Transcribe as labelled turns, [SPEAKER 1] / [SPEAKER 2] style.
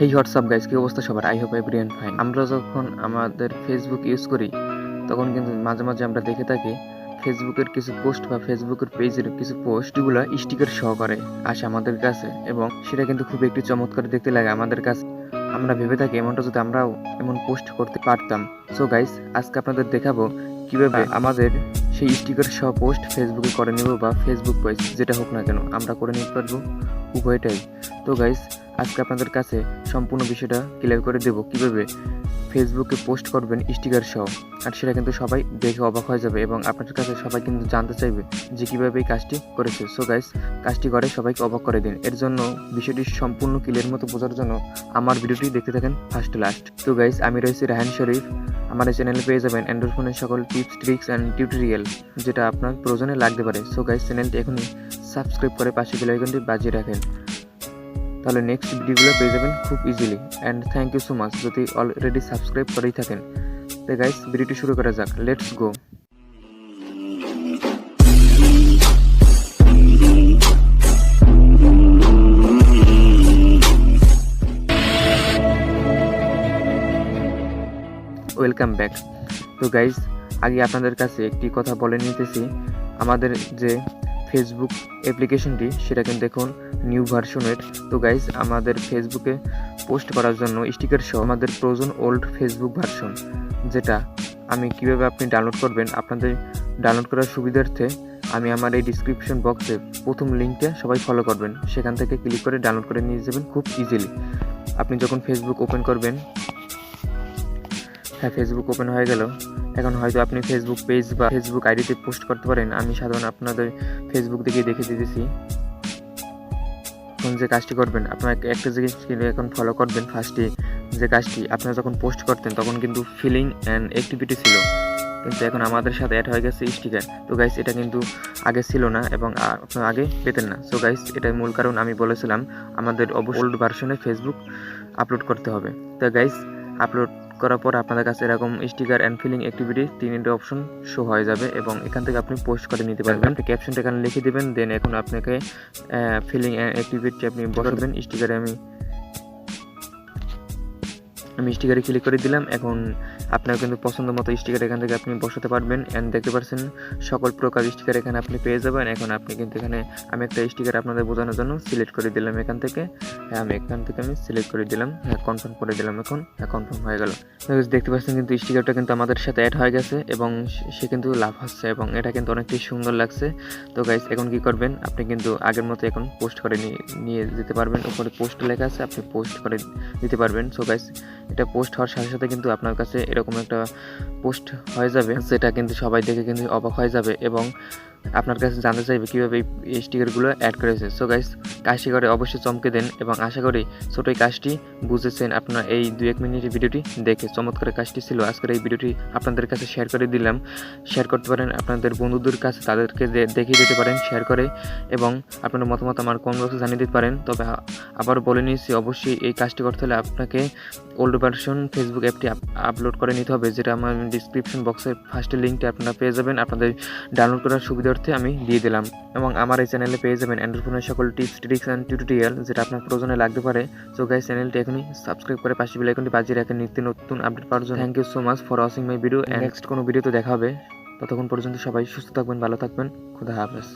[SPEAKER 1] হেই WhatsApp guys, কি অবস্থা সবার? I hope everyone fine. আমরা যখন আমাদের ফেসবুক ইউজ করি তখন কিন্তু মাঝে মাঝে আমরা দেখে থাকি ফেসবুকের কিছু পোস্ট বা ফেসবুকের পেজের কিছু পোস্টগুলো স্টিকার সহকারে আসে আমাদের কাছে, এবং সেটা কিন্তু খুব একটি চমৎকার দেখতে লাগে আমাদের কাছে। আমরা ভেবে থাকি এমনটা যদি আমরাও এমন পোস্ট করতে পারতাম। সো গাইস, আজকে আপনাদের দেখাবো কিভাবে আমাদের সেই স্টিকার সহ পোস্ট ফেসবুকে করে নেব, বা ফেসবুক পেজ যেটা হোক না কেন আমরা করে নিতে পারবো উভয়টাই। তো গাইস, আজকে আপনাদের কাছে সম্পূর্ণ বিষয়টা ক্লিয়ার করে দেব কিভাবে ফেসবুকে পোস্ট করবেন স্টিকার সহ, আর সেটা কিন্তু সবাই দেখে অবাক হয়ে যাবে এবং আপনাদের কাছে সবাই কিন্তু জানতে চাইবে যে কিভাবে এই কাজটি করেছে। সো গাইস, কাজটি করে সবাইকে অবাক করে দিন। এর জন্য বিষয়টি সম্পূর্ণ ক্লিয়ার মতো বোঝার জন্য আমার ভিডিওটি দেখতে থাকেন ফার্স্ট টু লাস্ট। তো গাইস, আমি রয়েছি রায়হান শরীফ। আমার এই চ্যানেলে পেয়ে যাবেন অ্যান্ড্রয়েড ফোনের সকল টিপস, ট্রিক্স অ্যান্ড টিউটোরিয়াল যেটা আপনার প্রয়োজনে লাগতে পারে। সো গাইস, চ্যানেলটি এখনই সাবস্ক্রাইব করে পাশে বেল আইকনটি বাজিয়ে রাখেন, তাহলে নেক্সট ভিডিওগুলো পেয়ে যাবেন খুব easily. And thank you so much যদি অলরেডি সাবস্ক্রাইব করেই থাকেন। তো গাইস, ভিডিওটি শুরু করা যাক, লেটস গো। Welcome back. তো গাইস, আগে আপনাদের কাছে একটি কথা বলে নিতেছি, আমাদের যে ফেসবুক অ্যাপ্লিকেশনটি সেটা কিন্তু এখন নিউ ভার্সনের। তো গাইস, আমাদের ফেসবুকে পোস্ট করার জন্য স্টিকার সহ আমাদের প্রয়োজন ওল্ড ফেসবুক ভার্সন, যেটা আমি কিভাবে আপনি ডাউনলোড করবেন আপনাদের ডাউনলোড করার সুবিধার্থে আমি আমার এই ডিসক্রিপশন বক্সে প্রথম লিঙ্কটা সবাই ফলো করবেন, সেখান থেকে ক্লিক করে ডাউনলোড করে নিয়ে যাবেন খুব ইজিলি। আপনি যখন ফেসবুক ওপেন করবেন, হ্যাঁ, ফেসবুক ওপেন হয়ে গেল। এখন হয়তো আপনি ফেসবুক পেজ বা ফেসবুক আইডিতে পোস্ট করতে পারেন। আমি সাধারণত আপনাদের ফেসবুক থেকে দেখে দিতেছি। এখন যে কাজটি করবেন, আপনার একটা জিনিস এখন ফলো করবেন। ফার্স্টে যে কাজটি আপনারা যখন পোস্ট করতেন তখন কিন্তু ফিলিং অ্যান্ড অ্যাক্টিভিটি ছিল, কিন্তু এখন আমাদের সাথে অ্যাড হয়ে গেছে স্টিকার। তো গাইস, এটা কিন্তু আগে ছিল না এবং আপনারা আগে পেতেন না। সো গাইস, এটাই মূল কারণ আমি বলেছিলাম আমাদের অবশ্যই ওল্ড ভার্সনে ফেসবুক আপলোড করতে হবে। তো গাইস, আপলোড করার পর আপনাদের কাছে এরকম স্টিকার অ্যান্ড ফিলিং অ্যাক্টিভিটি তিনটে অপশন শো হয়ে যাবে, এবং এখান থেকে আপনি পোস্ট করে নিতে পারবেন। আপনি ক্যাপশনটা এখানে লিখে দেবেন, দেন এখন আপনাকে ফিলিং অ্যাক্টিভিটি আপনি বসাবেন। স্টিকারে আমি স্টিকারে ক্লিক করে দিলাম। এখন আপনার কিন্তু পছন্দ মতো স্টিকার এখান থেকে আপনি বসাতে পারবেন। অ্যান্ড দেখতে পাচ্ছেন সকল প্রকার স্টিকার এখানে আপনি পেয়ে যাবেন। এখন আপনি কিন্তু এখানে আমি একটা স্টিকার আপনাদের বোঝানোর জন্য সিলেক্ট করে দিলাম এখান থেকে। হ্যাঁ, আমি সিলেক্ট করে দিলাম, হ্যাঁ কনফার্ম করে দিলাম। এখন হ্যাঁ, কনফার্ম হয়ে গেল। দেখতে পাচ্ছেন কিন্তু স্টিকারটা কিন্তু আমাদের সাথে অ্যাড হয়ে গেছে এবং সে কিন্তু লাভ হচ্ছে এবং এটা কিন্তু অনেকটাই সুন্দর লাগছে। তো গাইস, এখন কি করবেন, আপনি কিন্তু আগের মতো এখন পোস্ট করে নিয়ে যেতে পারবেন। উপরে পোস্ট লেখা আছে, আপনি পোস্ট করে দিতে পারবেন। সো গাইস, এটা পোস্ট হওয়ার সাথে সাথে কিন্তু আপনার কাছে এরকম একটা পোস্ট হয়ে যাবে, যেটা কিন্তু সবাই দেখে কিন্তু অবাক হয়ে যাবে এবং আপনার কাছে জানতে চাইবে কীভাবে এই স্টিকারগুলো অ্যাড করেছে। সো গাইস, কাজটি করে অবশ্যই চমকে দেন এবং আশা করি ছোটো এই কাজটি বুঝেছেন আপনার এই 2-1 মিনিটের ভিডিওটি দেখে। চমৎকার কাজটি ছিল। আজকের এই ভিডিওটি আপনাদের কাছে শেয়ার করে দিলাম। শেয়ার করতে পারেন আপনাদের বন্ধুদের কাছে, তাদেরকে দেখিয়ে দিতে পারেন শেয়ার করে, এবং আপনার মতামত আমার কমেন্ট বক্সে জানিয়ে দিতে পারেন। তবে আবার বলে নিয়েছি, অবশ্যই এই কাজটি করতে হলে আপনাকে ওল্ড ভার্সন ফেসবুক অ্যাপটি আপলোড করে নিতে হবে, যেটা আমার ডিসক্রিপশন বক্সের ফার্স্টের লিঙ্কটি আপনারা পেয়ে যাবেন। আপনাদের ডাউনলোড করার সুবিধার্থে আমি দিয়ে দিলাম, এবং আমার এই চ্যানেলে পেয়ে যাবেন অ্যান্ড্রয়েড ফোনের সকল টিপস, ট্রিক্স অ্যান্ড টিউটোরিয়াল যেটা আপনার প্রয়োজনে লাগতে পারে। সো গাইস, চ্যানেলটি এখনই সাবস্ক্রাইব করে পাশে বেল আইকনটি বাজিয়ে রাখেন নিত্য নতুন আপডেট পাওয়ার জন্য। Thank you so much for watching my video. Next কোনো ভিডিওতে দেখা হবে। ততক্ষণ পর্যন্ত সবাই সুস্থ থাকবেন, ভালো থাকবেন। খুদা হাফেজ।